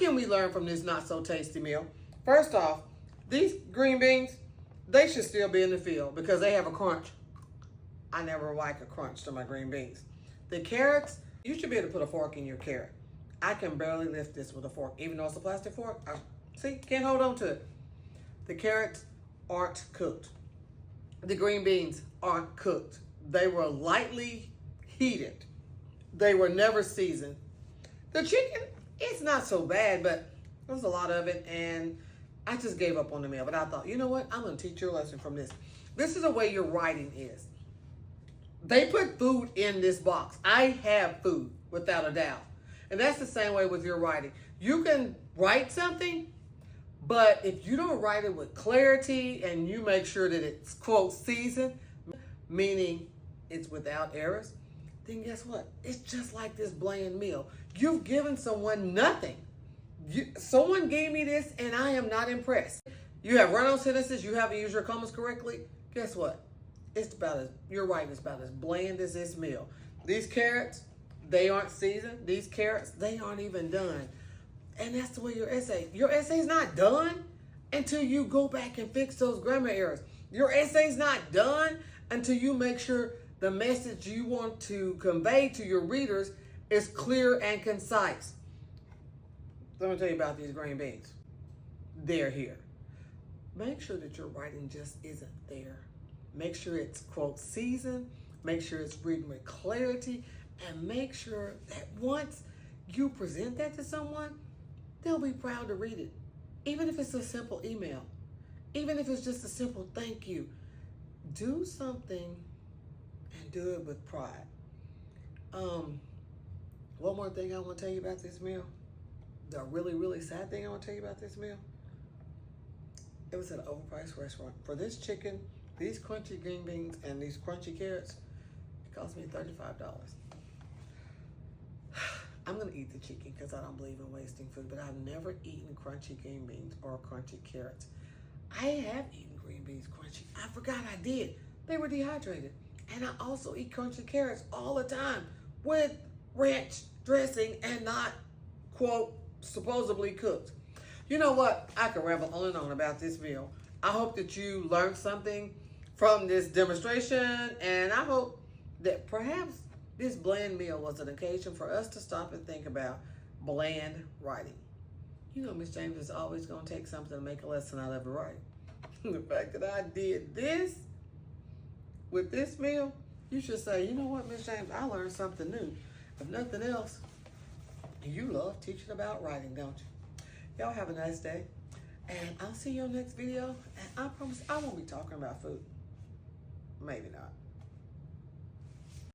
can we learn from this not so tasty meal? First off, these green beans, they should still be in the field because they have a crunch. I never like a crunch to my green beans. The carrots, you should be able to put a fork in your carrot. I can barely lift this with a fork, even though it's a plastic fork. See, can't hold on to it. The carrots aren't cooked. The green beans aren't cooked. They were lightly heated. They were never seasoned. The chicken, it's not so bad, but there's a lot of it, and I just gave up on the meal. But I thought, you know what? I'm going to teach you a lesson from this. This is the way your writing is. They put food in this box. I have food, without a doubt. And that's the same way with your writing. You can write something, but if you don't write it with clarity and you make sure that it's, quote, seasoned, meaning it's without errors, then guess what? It's just like this bland meal. You've given someone nothing. Someone gave me this and I am not impressed. You have run-on sentences, you haven't used your commas correctly. Guess what? Your writing is about as bland as this meal. These carrots, they aren't seasoned. These carrots, they aren't even done. And that's the way your essay's not done until you go back and fix those grammar errors. Your essay's not done until you make sure the message you want to convey to your readers is clear and concise. Let me tell you about these green beans. They're here. Make sure that your writing just isn't there. Make sure it's, quote, seasoned. Make sure it's written with clarity. And make sure that once you present that to someone, they'll be proud to read it. Even if it's a simple email. Even if it's just a simple thank you. Do something and do it with pride. One more thing I want to tell you about this meal. The really, really sad thing I want to tell you about this meal. It was at an overpriced restaurant. For this chicken, these crunchy green beans, and these crunchy carrots, it cost me $35. I'm going to eat the chicken because I don't believe in wasting food, but I've never eaten crunchy green beans or crunchy carrots. I have eaten green beans crunchy. I forgot I did. They were dehydrated. And I also eat crunchy carrots all the time with ranch dressing and not, quote, supposedly cooked. You know what? I could ramble on and on about this meal. I hope that you learned something from this demonstration, and I hope that perhaps this bland meal was an occasion for us to stop and think about bland writing. You know, Miss James is always going to take something to make a lesson out of it, right? The fact that I did this with this meal, you should say, you know what, Miss James, I learned something new. If nothing else, you love teaching about writing, don't you? Y'all have a nice day. And I'll see you on the next video. And I promise I won't be talking about food. Maybe not.